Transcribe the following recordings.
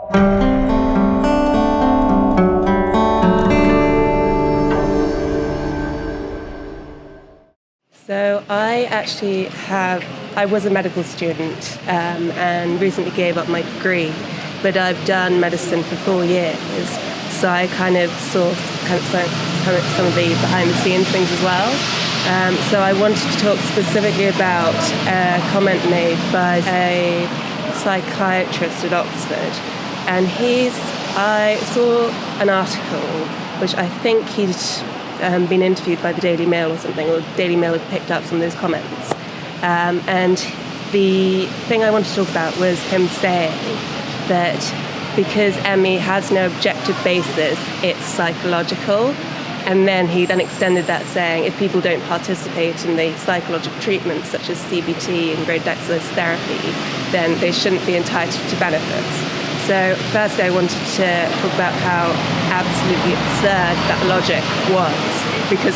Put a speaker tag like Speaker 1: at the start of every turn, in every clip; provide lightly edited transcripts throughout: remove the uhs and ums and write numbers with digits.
Speaker 1: So I was a medical student and recently gave up my degree, but I've done medicine for 4 years. So I kind of saw some of the behind the scenes things as well. So I wanted to talk specifically about a comment made by a psychiatrist at Oxford. And I saw an article which I think he'd been interviewed by the Daily Mail or something, or the Daily Mail had picked up some of those comments. And the thing I wanted to talk about was him saying that because ME has no objective basis, it's psychological. And then he extended that saying if people don't participate in the psychological treatments such as CBT and graded exercise therapy, then they shouldn't be entitled to benefits. So first I wanted to talk about how absolutely absurd that logic was, because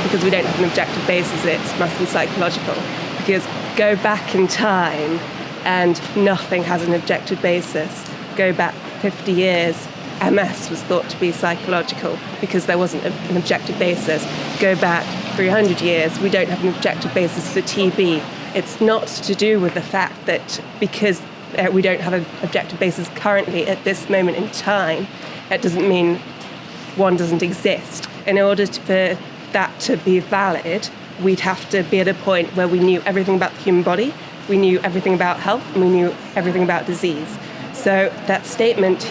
Speaker 1: because we don't have an objective basis, it must be psychological. Because go back in time and nothing has an objective basis. Go back 50 years, MS was thought to be psychological because there wasn't an objective basis. Go back 300 years, we don't have an objective basis for TB. It's not to do with the fact that because we don't have an objective basis currently at this moment in time, it doesn't mean one doesn't exist. In order for that to be valid, we'd have to be at a point where we knew everything about the human body, we knew everything about health, and we knew everything about disease. So that statement,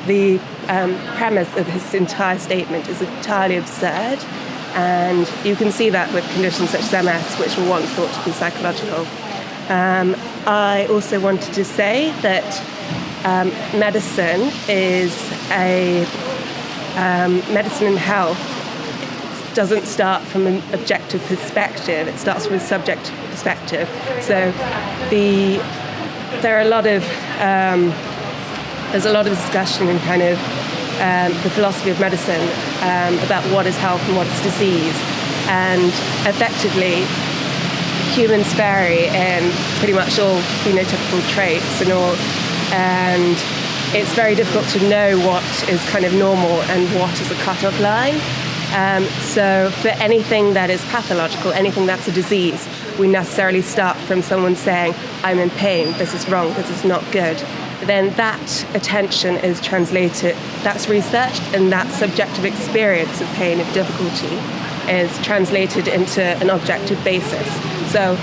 Speaker 1: the premise of his entire statement is entirely absurd, and you can see that with conditions such as MS, which were once thought to be psychological. I also wanted to say that medicine and health doesn't start from an objective perspective, it starts from a subjective perspective. So there's a lot of discussion in kind of the philosophy of medicine about what is health and what is disease. And effectively, humans vary in pretty much all phenotypical traits and it's very difficult to know what is kind of normal and what is a cut-off line. So for anything that is pathological, anything that's a disease, we necessarily start from someone saying, I'm in pain, this is wrong, this is not good. Then that attention is translated, that's researched, and that subjective experience of pain and difficulty is translated into an objective basis. So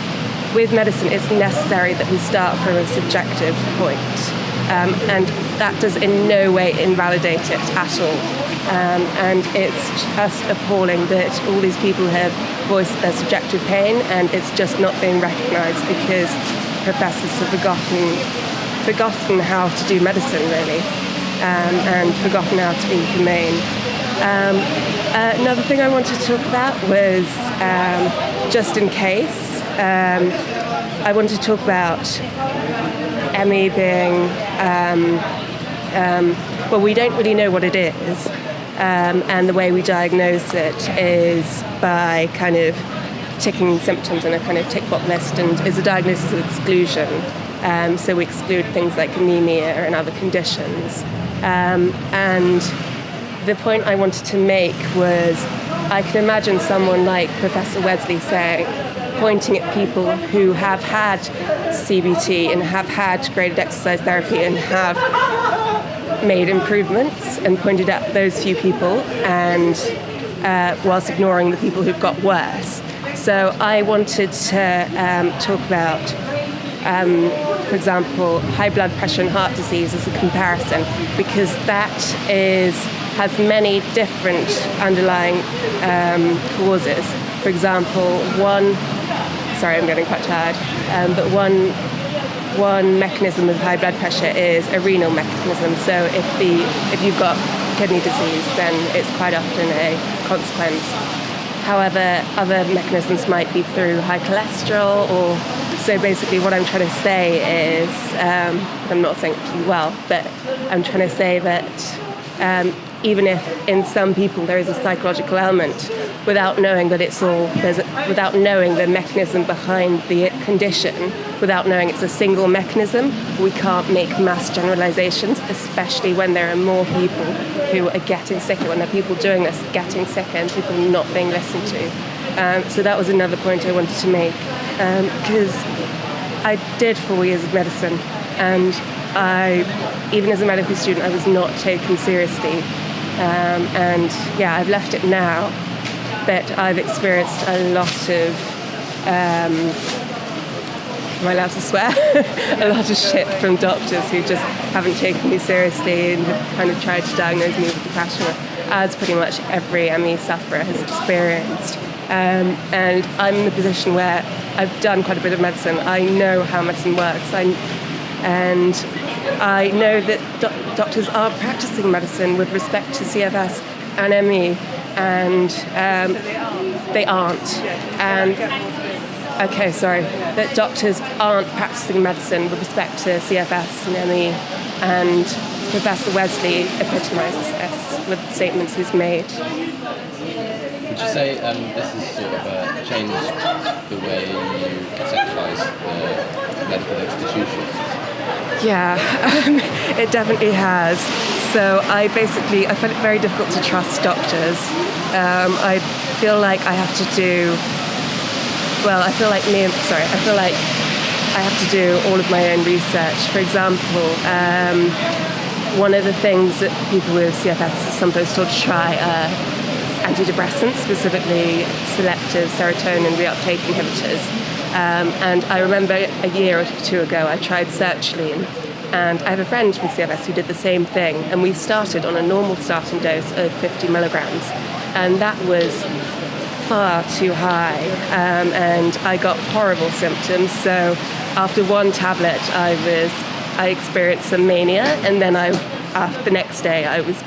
Speaker 1: with medicine, it's necessary that we start from a subjective point. And that does in no way invalidate it at all. And it's just appalling that all these people have voiced their subjective pain and it's just not being recognised because professors have forgotten how to do medicine, really, and forgotten how to be humane. Another thing I wanted to talk about was, just in case, I wanted to talk about ME being, well, we don't really know what it is, and the way we diagnose it is by kind of ticking symptoms in a kind of tick box list, and is a diagnosis of exclusion. So we exclude things like anemia and other conditions. And the point I wanted to make was I can imagine someone like Professor Wesley pointing at people who have had CBT and have had graded exercise therapy and have made improvements and pointed at those few people and whilst ignoring the people who've got worse. So I wanted to talk about, for example, high blood pressure and heart disease as a comparison, because that has many different underlying causes. For example, I'm getting quite tired, but one mechanism of high blood pressure is a renal mechanism. So if you've got kidney disease, then it's quite often a consequence. However, other mechanisms might be through high cholesterol, so basically what I'm trying to say is, I'm not saying it too well, but I'm trying to say that even if in some people there is a psychological element, without knowing that without knowing the mechanism behind the condition, without knowing it's a single mechanism. We can't make mass generalizations, especially when there are more people who are getting sicker, when there are people doing this, getting sicker, and people not being listened to. So that was another point I wanted to make, because I did 4 years of medicine, and even as a medical student, I was not taken seriously. And yeah, I've left it now, but I've experienced a lot of, am I allowed to swear? A lot of shit from doctors who just haven't taken me seriously and have kind of tried to diagnose me with depression, as pretty much every ME sufferer has experienced. And I'm in the position where I've done quite a bit of medicine. I know how medicine works. And I know that doctors are practicing medicine with respect to CFS and ME, and they aren't. And that doctors aren't practicing medicine with respect to CFS and ME, and Professor Wesley epitomises this with statements he's made.
Speaker 2: Would you say this has sort of changed the way you conceptualise the medical institutions?
Speaker 1: Yeah, it definitely has. So I find it very difficult to trust doctors. I feel like I have to do, I feel like I have to do all of my own research. For example, one of the things that people with CFS are sometimes told to try are antidepressants, specifically selective serotonin reuptake inhibitors. And I remember a year or two ago I tried sertraline, and I have a friend from CFS who did the same thing, and we started on a normal starting dose of 50 milligrams, and that was far too high, and I got horrible symptoms. So after one tablet I experienced some mania, and then the next day I was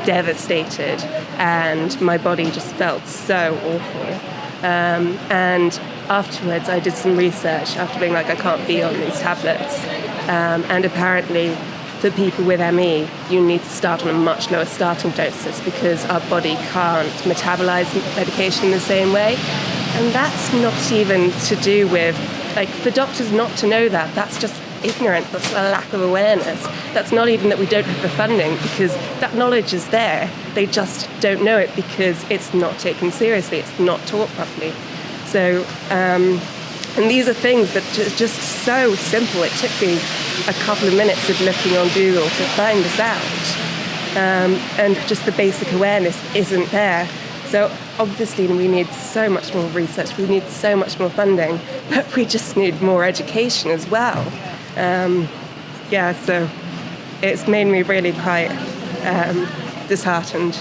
Speaker 1: devastated, and my body just felt so awful. And afterwards I did some research after being like, I can't be on these tablets. And apparently for people with ME, you need to start on a much lower starting doses because our body can't metabolize medication in the same way. And that's not even to do with, for doctors not to know that, that's just ignorant, that's a lack of awareness. That's not even that we don't have the funding, because that knowledge is there. They just don't know it because it's not taken seriously, it's not taught properly. So, and these are things that are just so simple. It took me a couple of minutes of looking on Google to find this out. And just the basic awareness isn't there. So obviously we need so much more research, we need so much more funding, but we just need more education as well. So it's made me really quite disheartened.